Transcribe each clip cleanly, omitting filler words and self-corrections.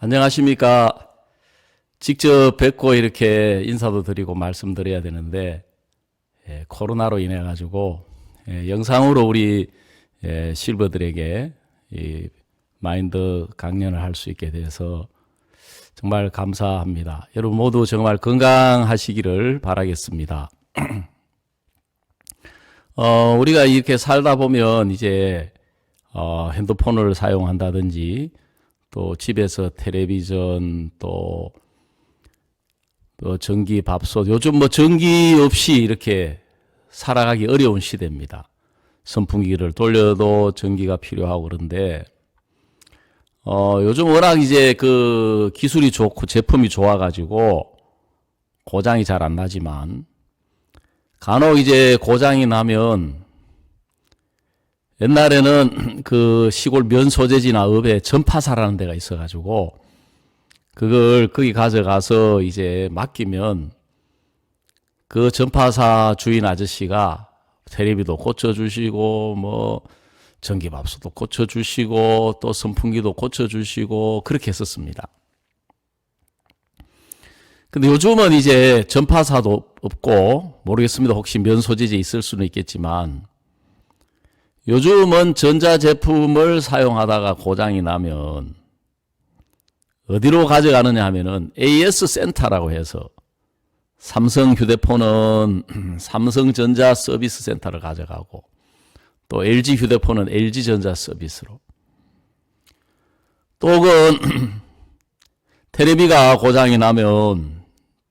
안녕하십니까. 직접 뵙고 이렇게 인사도 드리고 말씀드려야 되는데, 코로나로 인해 가지고 영상으로 우리 실버들에게 이 마인드 강연을 할 수 있게 돼서 정말 감사합니다. 여러분 모두 정말 건강하시기를 바라겠습니다. 우리가 이렇게 살다 보면 이제 핸드폰을 사용한다든지 또 집에서 텔레비전 또 전기 밥솥, 요즘 뭐 전기 없이 이렇게 살아가기 어려운 시대입니다. 선풍기를 돌려도 전기가 필요하고 그런데 요즘 워낙 이제 그 기술이 좋고 제품이 좋아가지고 고장이 잘 안 나지만 간혹 이제 고장이 나면 옛날에는 그 시골 면 소재지나 읍에 전파사라는 데가 있어가지고 그걸 거기 가져가서 이제 맡기면 그 전파사 주인 아저씨가 텔레비도 고쳐주시고 뭐 전기밥솥도 고쳐주시고 또 선풍기도 고쳐주시고 그렇게 했었습니다. 근데 요즘은 이제 전파사도 없고 모르겠습니다. 혹시 면 소재지 있을 수는 있겠지만 요즘은 전자제품을 사용하다가 고장이 나면 어디로 가져가느냐 하면은 AS 센터라고 해서 삼성 휴대폰은 삼성전자 서비스 센터를 가져가고 또 LG 휴대폰은 LG전자 서비스로 또 텔레비가 고장이 나면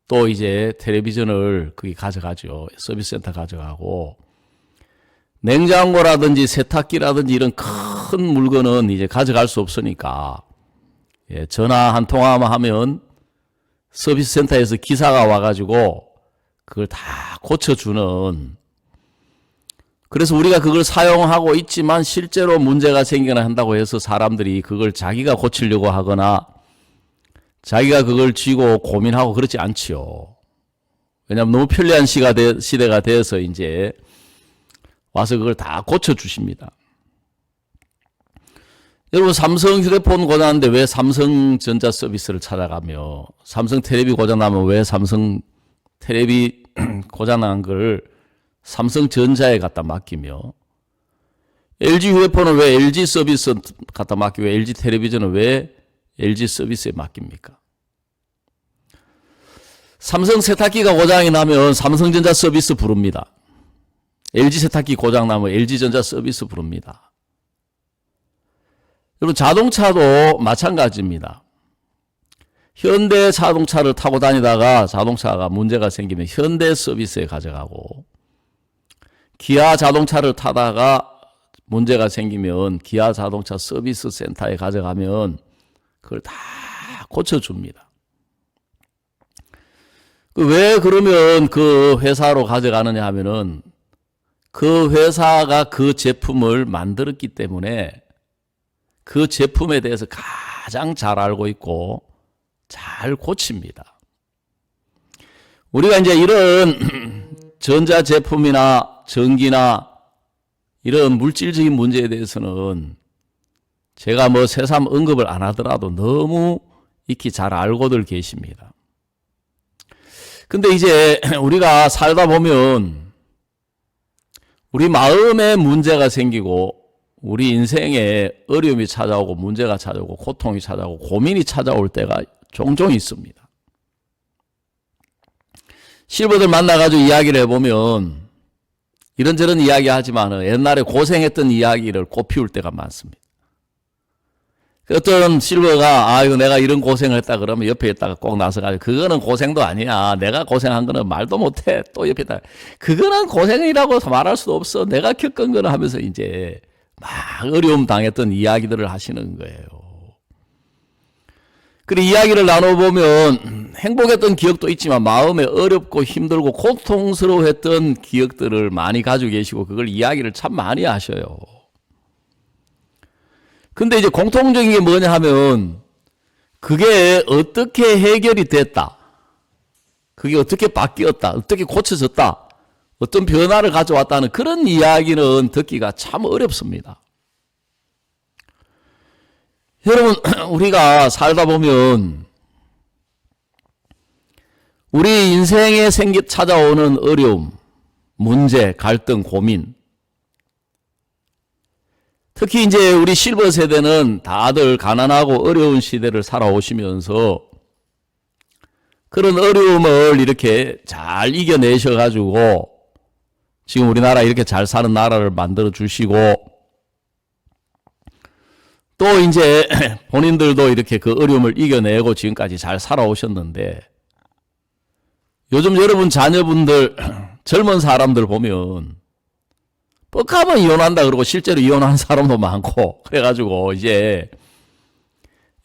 또 이제 텔레비전을 거기 가져가죠. 서비스 센터 가져가고 냉장고라든지 세탁기라든지 이런 큰 물건은 이제 가져갈 수 없으니까 전화 한 통화만 하면 서비스 센터에서 기사가 와가지고 그걸 다 고쳐주는, 그래서 우리가 그걸 사용하고 있지만 실제로 문제가 생겨나 한다고 해서 사람들이 그걸 자기가 고치려고 하거나 자기가 그걸 쥐고 고민하고 그렇지 않지요. 왜냐하면 너무 편리한 시대가 되어서 이제 와서 그걸 다 고쳐주십니다. 여러분 삼성 휴대폰 고장났는데 왜 삼성전자 서비스를 찾아가며 삼성 텔레비 고장나면 왜 삼성 텔레비 고장난 걸 삼성전자에 갖다 맡기며 LG 휴대폰은 왜 LG 서비스 갖다 맡기고 LG 텔레비전은 왜 LG 서비스에 맡깁니까? 삼성 세탁기가 고장이 나면 삼성전자 서비스 부릅니다. LG 세탁기 고장나면 LG전자 서비스 부릅니다. 여러분 자동차도 마찬가지입니다. 현대 자동차를 타고 다니다가 자동차가 문제가 생기면 현대 서비스에 가져가고 기아 자동차를 타다가 문제가 생기면 기아 자동차 서비스 센터에 가져가면 그걸 다 고쳐줍니다. 왜 그러면 그 회사로 가져가느냐 하면은 그 회사가 그 제품을 만들었기 때문에 그 제품에 대해서 가장 잘 알고 있고 잘 고칩니다. 우리가 이제 이런 전자제품이나 전기나 이런 물질적인 문제에 대해서는 제가 뭐 새삼 언급을 안 하더라도 너무 익히 잘 알고들 계십니다. 근데 이제 우리가 살다 보면 우리 마음에 문제가 생기고 우리 인생에 어려움이 찾아오고 문제가 찾아오고 고통이 찾아오고 고민이 찾아올 때가 종종 있습니다. 실버들 만나가지고 이야기를 해보면 이런저런 이야기 하지만 옛날에 고생했던 이야기를 꽃피울 때가 많습니다. 어떤 실버가 아이고 내가 이런 고생을 했다 그러면 옆에 있다가 꼭 나서가지고 그거는 고생도 아니야. 내가 고생한 거는 말도 못해. 또 옆에 있다가 그거는 고생이라고 말할 수도 없어. 내가 겪은 거는 하면서 이제 막 어려움 당했던 이야기들을 하시는 거예요. 그리고 이야기를 나눠보면 행복했던 기억도 있지만 마음에 어렵고 힘들고 고통스러워했던 기억들을 많이 가지고 계시고 그걸 이야기를 참 많이 하셔요. 근데 이제 공통적인 게 뭐냐 하면 그게 어떻게 해결이 됐다. 그게 어떻게 바뀌었다. 어떻게 고쳐졌다. 어떤 변화를 가져왔다는 그런 이야기는 듣기가 참 어렵습니다. 여러분, 우리가 살다 보면 우리 인생에 찾아오는 어려움, 문제, 갈등, 고민, 특히 이제 우리 실버 세대는 다들 가난하고 어려운 시대를 살아오시면서 그런 어려움을 이렇게 잘 이겨내셔가지고 지금 우리나라 이렇게 잘 사는 나라를 만들어 주시고 또 이제 본인들도 이렇게 그 어려움을 이겨내고 지금까지 잘 살아오셨는데 요즘 여러분 자녀분들 젊은 사람들 보면 뻑하면 이혼한다 그러고 실제로 이혼한 사람도 많고 그래가지고 이제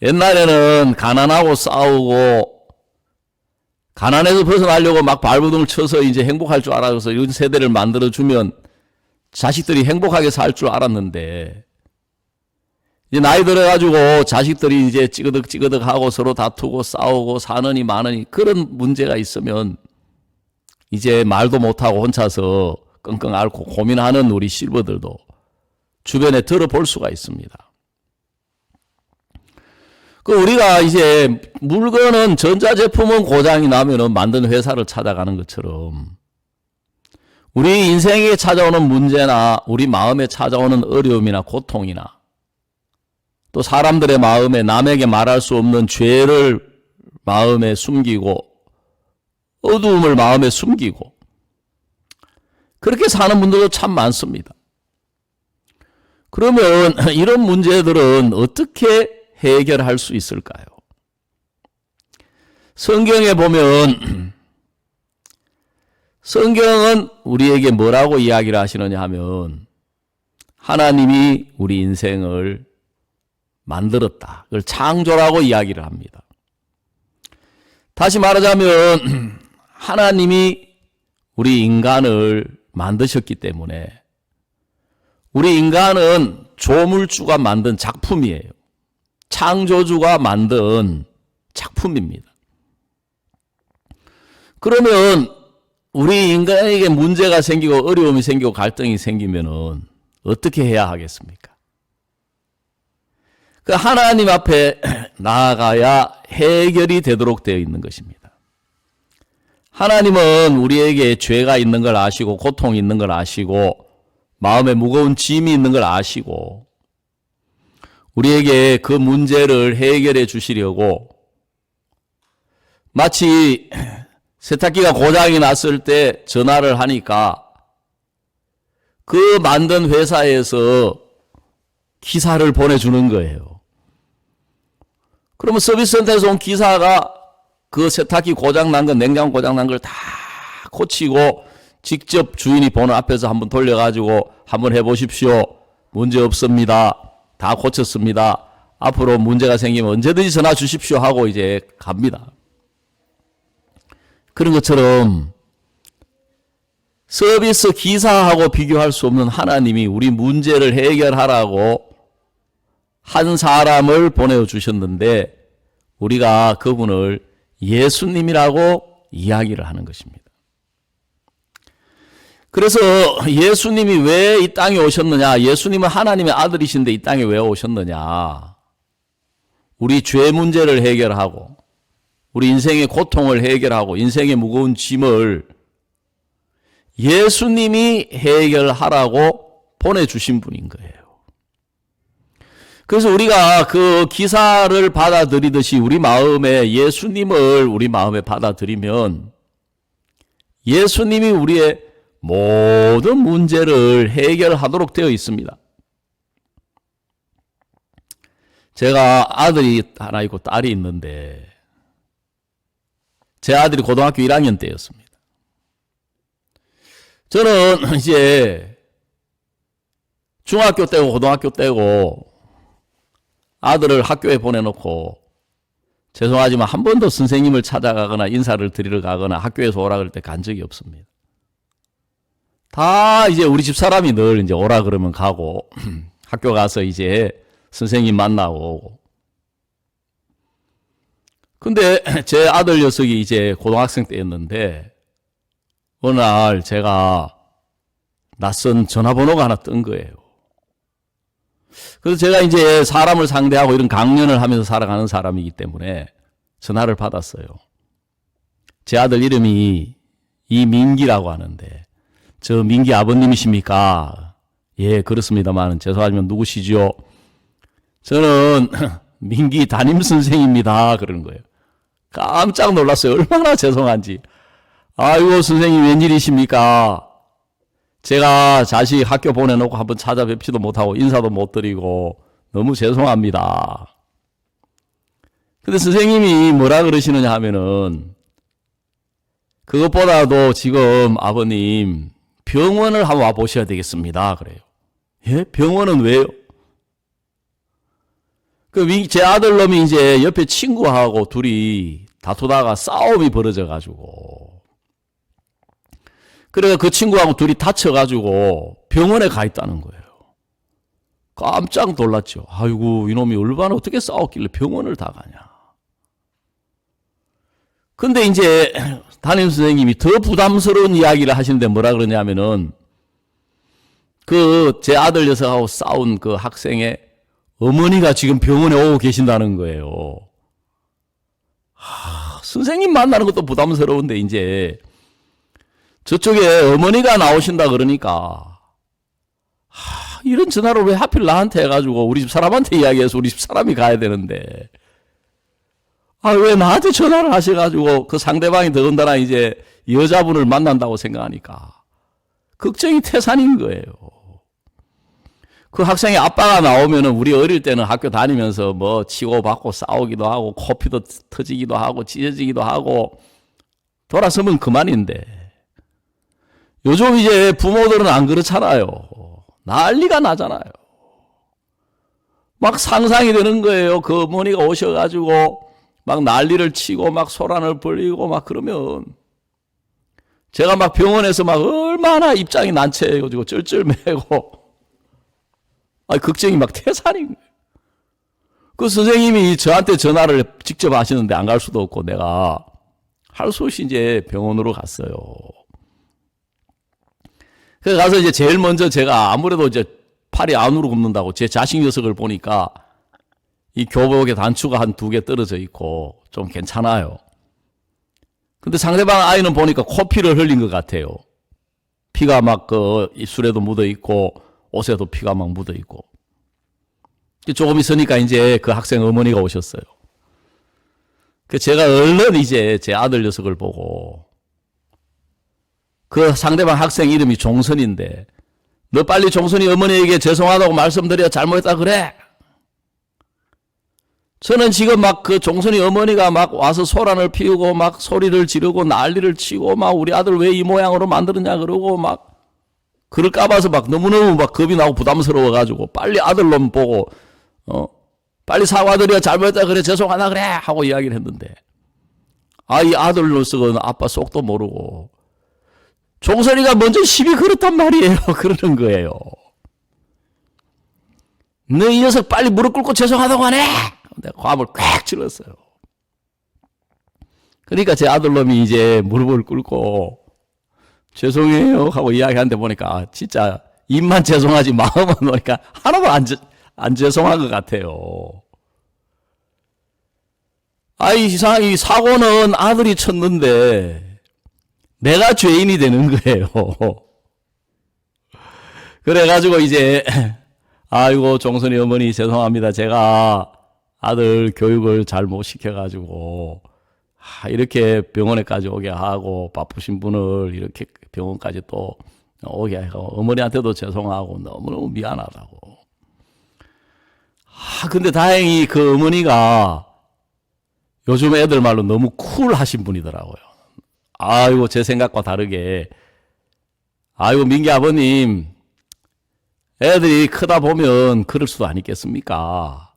옛날에는 가난하고 싸우고 가난에서 벗어나려고 막 발버둥을 쳐서 이제 행복할 줄 알아서 이런 세대를 만들어주면 자식들이 행복하게 살 줄 알았는데 이제 나이 들어가지고 자식들이 이제 찌그덕 하고 서로 다투고 싸우고 사느니 마느니 그런 문제가 있으면 이제 말도 못하고 혼자서 끙끙 앓고 고민하는 우리 실버들도 주변에 들어볼 수가 있습니다. 우리가 이제 물건은 전자제품은 고장이 나면은 만든 회사를 찾아가는 것처럼 우리 인생에 찾아오는 문제나 우리 마음에 찾아오는 어려움이나 고통이나 또 사람들의 마음에 남에게 말할 수 없는 죄를 마음에 숨기고 어두움을 마음에 숨기고 그렇게 사는 분들도 참 많습니다. 그러면 이런 문제들은 어떻게 해결할 수 있을까요? 성경에 보면 성경은 우리에게 뭐라고 이야기를 하시느냐 하면 하나님이 우리 인생을 만들었다. 그걸 창조라고 이야기를 합니다. 다시 말하자면 하나님이 우리 인간을 만드셨기 때문에 우리 인간은 조물주가 만든 작품이에요. 창조주가 만든 작품입니다. 그러면 우리 인간에게 문제가 생기고 어려움이 생기고 갈등이 생기면은 어떻게 해야 하겠습니까? 그 하나님 앞에 나아가야 해결이 되도록 되어 있는 것입니다. 하나님은 우리에게 죄가 있는 걸 아시고 고통이 있는 걸 아시고 마음에 무거운 짐이 있는 걸 아시고 우리에게 그 문제를 해결해 주시려고 마치 세탁기가 고장이 났을 때 전화를 하니까 그 만든 회사에서 기사를 보내주는 거예요. 그러면 서비스 센터에서 온 기사가 그 세탁기 고장난 건 냉장고 고장난 걸 다 고치고 직접 주인이 보는 앞에서 한번 돌려가지고 한번 해보십시오. 문제 없습니다. 다 고쳤습니다. 앞으로 문제가 생기면 언제든지 전화 주십시오 하고 이제 갑니다. 그런 것처럼 서비스 기사하고 비교할 수 없는 하나님이 우리 문제를 해결하라고 한 사람을 보내주셨는데 우리가 그분을 예수님이라고 이야기를 하는 것입니다. 그래서 예수님이 왜 이 땅에 오셨느냐? 예수님은 하나님의 아들이신데 이 땅에 왜 오셨느냐? 우리 죄 문제를 해결하고 우리 인생의 고통을 해결하고 인생의 무거운 짐을 예수님이 해결하라고 보내주신 분인 거예요. 그래서 우리가 그 기사를 받아들이듯이 우리 마음에 예수님을 우리 마음에 받아들이면 예수님이 우리의 모든 문제를 해결하도록 되어 있습니다. 제가 아들이 하나 있고 딸이 있는데 제 아들이 고등학교 1학년 때였습니다. 저는 이제 중학교 때고 고등학교 때고 아들을 학교에 보내놓고 죄송하지만 한 번도 선생님을 찾아가거나 인사를 드리러 가거나 학교에서 오라 그럴 때 간 적이 없습니다. 다 이제 우리 집 사람이 늘 이제 오라 그러면 가고 학교 가서 이제 선생님 만나고 오고. 근데 제 아들 녀석이 이제 고등학생 때였는데 어느 날 제가 낯선 전화번호가 하나 뜬 거예요. 그래서 제가 이제 사람을 상대하고 이런 강연을 하면서 살아가는 사람이기 때문에 전화를 받았어요. 제 아들 이름이 이민기라고 하는데, 저 민기 아버님이십니까? 예, 그렇습니다만 죄송하지만 누구시죠? 저는 민기 담임선생입니다. 그러는 거예요. 깜짝 놀랐어요. 얼마나 죄송한지. 아이고, 선생님 웬일이십니까? 제가 자식 학교 보내놓고 한번 찾아뵙지도 못하고 인사도 못 드리고 너무 죄송합니다. 근데 선생님이 뭐라 그러시느냐 하면은, 그것보다도 지금 아버님 병원을 한번 와보셔야 되겠습니다. 그래요. 예? 병원은 왜요? 제 아들놈이 이제 옆에 친구하고 둘이 다투다가 싸움이 벌어져가지고, 그래서 그 친구하고 둘이 다쳐가지고 병원에 가 있다는 거예요. 깜짝 놀랐죠. 아이고, 이놈이 얼마나 어떻게 싸웠길래 병원을 다 가냐. 근데 이제 담임 선생님이 더 부담스러운 이야기를 하시는데 뭐라 그러냐면은, 제 아들 녀석하고 싸운 그 학생의 어머니가 지금 병원에 오고 계신다는 거예요. 선생님 만나는 것도 부담스러운데 이제 저쪽에 어머니가 나오신다 그러니까, 이런 전화를 왜 하필 나한테 해가지고 우리 집 사람한테 이야기해서 우리 집 사람이 가야 되는데, 왜 나한테 전화를 하셔가지고 그 상대방이 더군다나 이제 여자분을 만난다고 생각하니까 걱정이 태산인 거예요. 그 학생의 아빠가 나오면은 우리 어릴 때는 학교 다니면서 뭐 치고받고 싸우기도 하고 코피도 터지기도 하고 찢어지기도 하고 돌아서면 그만인데, 요즘 이제 부모들은 안 그렇잖아요. 난리가 나잖아요. 막 상상이 되는 거예요. 그 어머니가 오셔가지고 막 난리를 치고 막 소란을 벌이고 막 그러면, 제가 막 병원에서 막 얼마나 입장이 난처해가지고 쩔쩔매고 걱정이 막 태산인 거예요. 그 선생님이 저한테 전화를 직접 하시는데 안 갈 수도 없고 내가 할 수 없이 이제 병원으로 갔어요. 그래서 가서 이제 제일 먼저 제가 아무래도 이제 팔이 안으로 굽는다고 제 자식 녀석을 보니까 이 교복에 단추가 한 2개 떨어져 있고 좀 괜찮아요. 근데 상대방 아이는 보니까 코피를 흘린 것 같아요. 피가 막 입술에도 묻어 있고 옷에도 피가 막 묻어 있고. 조금 있으니까 이제 그 학생 어머니가 오셨어요. 제가 얼른 이제 제 아들 녀석을 보고, 그 상대방 학생 이름이 종선인데, 너 빨리 종선이 어머니에게 죄송하다고 말씀드려, 잘못했다 그래. 저는 지금 막 그 종선이 어머니가 막 와서 소란을 피우고 막 소리를 지르고 난리를 치고 막 우리 아들 왜 이 모양으로 만들었냐 그러고 막 그럴까 봐서 막 너무너무 막 겁이 나고 부담스러워가지고 빨리 아들놈 보고 빨리 사과드려, 잘못했다 그래, 죄송하다 그래 하고 이야기를 했는데, 이 아들 녀석은 아빠 속도 모르고 종선이가 먼저 시비 걸었단 말이에요. 그러는 거예요. 너 이 녀석 빨리 무릎 꿇고 죄송하다고 하네. 내가 화음을 꽉 질렀어요. 그러니까 제 아들놈이 이제 무릎을 꿇고 죄송해요 하고 이야기하는데 보니까 진짜 입만 죄송하지 마음은 보니까 하나도 안 죄송한 것 같아요. 이 사고는 아들이 쳤는데 내가 죄인이 되는 거예요. 그래가지고 이제 아이고, 종선이 어머니 죄송합니다. 제가 아들 교육을 잘 못 시켜가지고 이렇게 병원에까지 오게 하고 바쁘신 분을 이렇게 병원까지 또 오게 하고 어머니한테도 죄송하고 너무너무 미안하다고. 근데 다행히 그 어머니가 요즘 애들 말로 너무 쿨하신 분이더라고요. 아이고, 제 생각과 다르게, 아이고, 민기 아버님, 애들이 크다 보면 그럴 수도 아니겠습니까?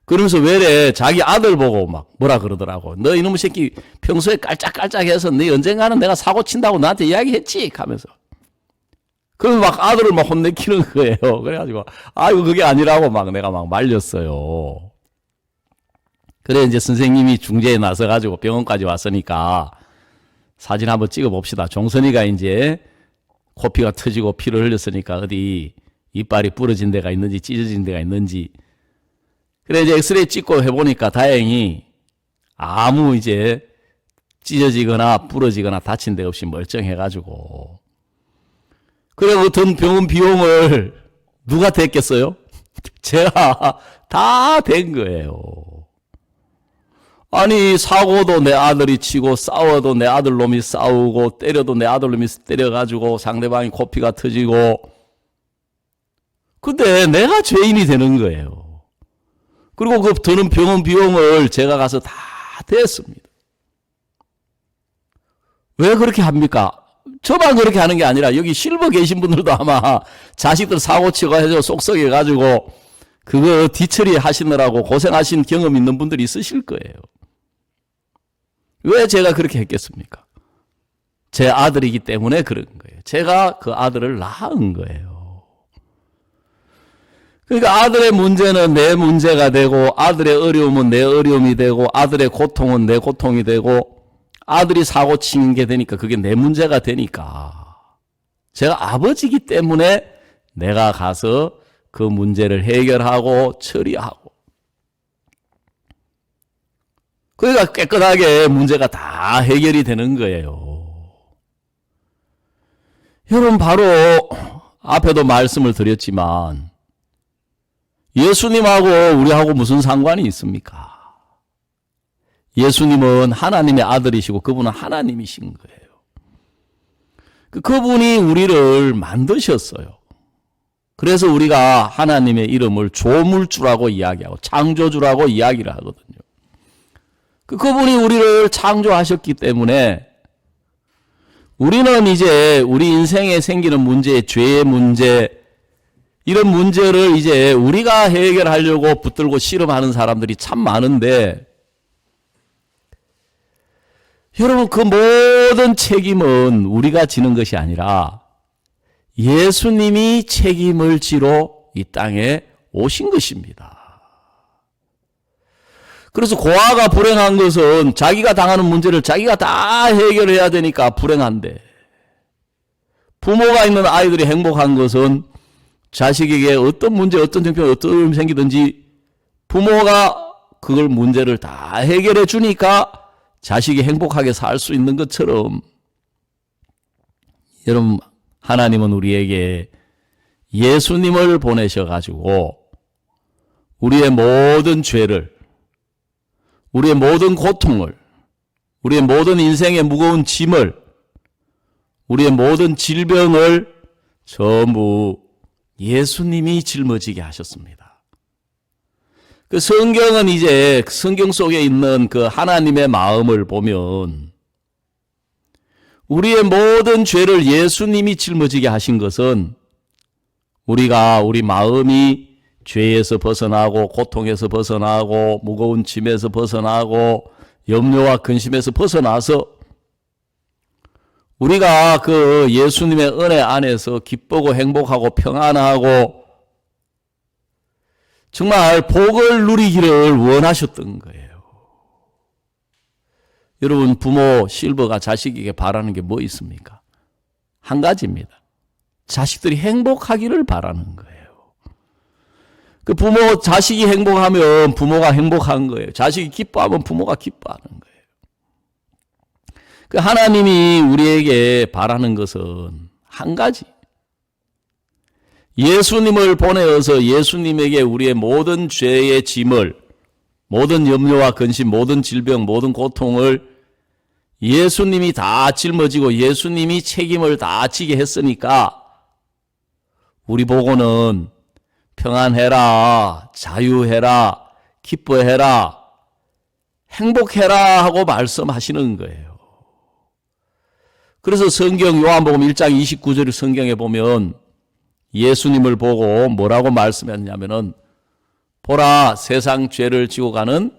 그러면서 왜래 자기 아들 보고 막 뭐라 그러더라고. 너 이놈의 새끼 평소에 깔짝깔짝해서 너 언젠가는 내가 사고 친다고 나한테 이야기했지 하면서. 그러면 막 아들을 막 혼내키는 거예요. 그래가지고 아이고, 그게 아니라고 막 내가 막 말렸어요. 그래 이제 선생님이 중재에 나서가지고 병원까지 왔으니까 사진 한번 찍어 봅시다. 종선이가 이제 코피가 터지고 피를 흘렸으니까 어디 이빨이 부러진 데가 있는지 찢어진 데가 있는지. 그래 이제 엑스레이 찍고 해보니까 다행히 아무 이제 찢어지거나 부러지거나 다친 데 없이 멀쩡해가지고. 그래 그 든 병원 비용을 누가 댔겠어요? 제가 다 댄 거예요. 아니 사고도 내 아들이 치고 싸워도 내 아들놈이 싸우고 때려도 내 아들놈이 때려가지고 상대방이 코피가 터지고. 근데 내가 죄인이 되는 거예요. 그리고 그 드는 병원 비용을 제가 가서 다 댔습니다. 왜 그렇게 합니까? 저만 그렇게 하는 게 아니라 여기 실버 계신 분들도 아마 자식들 사고 치고 해서 쏙쏙해가지고 그거 뒤처리 하시느라고 고생하신 경험 있는 분들이 있으실 거예요. 왜 제가 그렇게 했겠습니까? 제 아들이기 때문에 그런 거예요. 제가 그 아들을 낳은 거예요. 그러니까 아들의 문제는 내 문제가 되고 아들의 어려움은 내 어려움이 되고 아들의 고통은 내 고통이 되고 아들이 사고 치는 게 되니까 그게 내 문제가 되니까 제가 아버지이기 때문에 내가 가서 그 문제를 해결하고 처리하고 그러니까 깨끗하게 문제가 다 해결이 되는 거예요. 여러분 바로 앞에도 말씀을 드렸지만 예수님하고 우리하고 무슨 상관이 있습니까? 예수님은 하나님의 아들이시고 그분은 하나님이신 거예요. 그분이 우리를 만드셨어요. 그래서 우리가 하나님의 이름을 조물주라고 이야기하고 창조주라고 이야기를 하거든요. 그분이 우리를 창조하셨기 때문에 우리는 이제 우리 인생에 생기는 문제, 죄의 문제, 이런 문제를 이제 우리가 해결하려고 붙들고 씨름하는 사람들이 참 많은데 여러분 그 모든 책임은 우리가 지는 것이 아니라 예수님이 책임을 지러 이 땅에 오신 것입니다. 그래서 고아가 불행한 것은 자기가 당하는 문제를 자기가 다 해결해야 되니까 불행한데 부모가 있는 아이들이 행복한 것은 자식에게 어떤 문제, 어떤 형편이 어떤 어려움이 생기든지 부모가 그걸 문제를 다 해결해 주니까 자식이 행복하게 살 수 있는 것처럼 여러분 하나님은 우리에게 예수님을 보내셔가지고 우리의 모든 죄를 우리의 모든 고통을 우리의 모든 인생의 무거운 짐을 우리의 모든 질병을 전부 예수님이 짊어지게 하셨습니다. 그 성경은 이제 성경 속에 있는 그 하나님의 마음을 보면 우리의 모든 죄를 예수님이 짊어지게 하신 것은 우리가 우리 마음이 죄에서 벗어나고 고통에서 벗어나고 무거운 짐에서 벗어나고 염려와 근심에서 벗어나서 우리가 그 예수님의 은혜 안에서 기쁘고 행복하고 평안하고 정말 복을 누리기를 원하셨던 거예요. 여러분 부모 실버가 자식에게 바라는 게 뭐 있습니까? 한 가지입니다. 자식들이 행복하기를 바라는 거예요. 그 부모 자식이 행복하면 부모가 행복한 거예요. 자식이 기뻐하면 부모가 기뻐하는 거예요. 그 하나님이 우리에게 바라는 것은 한 가지. 예수님을 보내어서 예수님에게 우리의 모든 죄의 짐을 모든 염려와 근심, 모든 질병, 모든 고통을 예수님이 다 짊어지고 예수님이 책임을 다 지게 했으니까 우리 보고는 평안해라, 자유해라, 기뻐해라, 행복해라 하고 말씀하시는 거예요. 그래서 성경 요한복음 1장 29절 성경에 보면 예수님을 보고 뭐라고 말씀했냐면은 보라 세상 죄를 지고 가는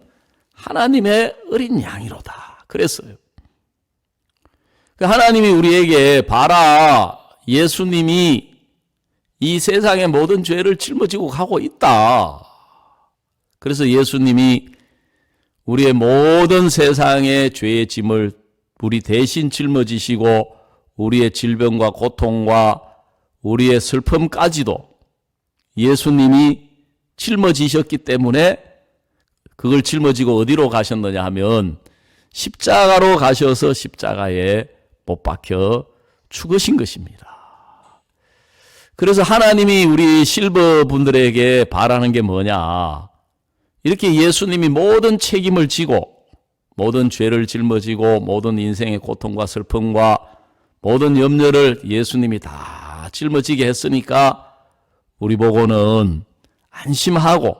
하나님의 어린 양이로다 그랬어요. 하나님이 우리에게 봐라 예수님이 이 세상의 모든 죄를 짊어지고 가고 있다. 그래서 예수님이 우리의 모든 세상의 죄의 짐을 우리 대신 짊어지시고 우리의 질병과 고통과 우리의 슬픔까지도 예수님이 짊어지셨기 때문에 그걸 짊어지고 어디로 가셨느냐 하면 십자가로 가셔서 십자가에 못 박혀 죽으신 것입니다. 그래서 하나님이 우리 실버 분들에게 바라는 게 뭐냐? 이렇게 예수님이 모든 책임을 지고 모든 죄를 짊어지고 모든 인생의 고통과 슬픔과 모든 염려를 예수님이 다 짊어지게 했으니까 우리 보고는 안심하고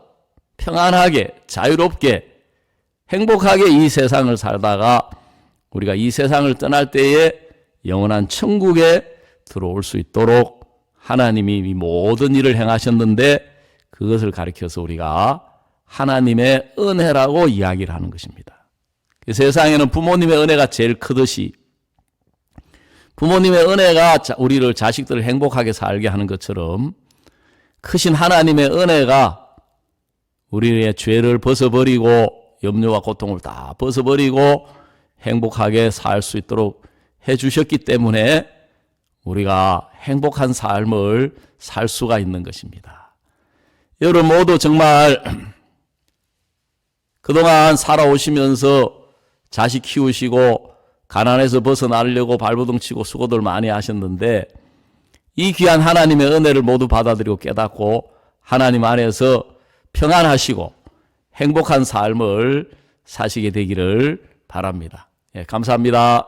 평안하게 자유롭게 행복하게 이 세상을 살다가 우리가 이 세상을 떠날 때에 영원한 천국에 들어올 수 있도록 하나님이 이 모든 일을 행하셨는데 그것을 가리켜서 우리가 하나님의 은혜라고 이야기를 하는 것입니다. 세상에는 부모님의 은혜가 제일 크듯이 부모님의 은혜가 우리를 자식들을 행복하게 살게 하는 것처럼 크신 하나님의 은혜가 우리의 죄를 벗어버리고 염려와 고통을 다 벗어버리고 행복하게 살 수 있도록 해주셨기 때문에 우리가 행복한 삶을 살 수가 있는 것입니다. 여러분 모두 정말 그동안 살아오시면서 자식 키우시고 가난에서 벗어나려고 발버둥 치고 수고들 많이 하셨는데 이 귀한 하나님의 은혜를 모두 받아들이고 깨닫고 하나님 안에서 평안하시고 행복한 삶을 사시게 되기를 바랍니다. 감사합니다.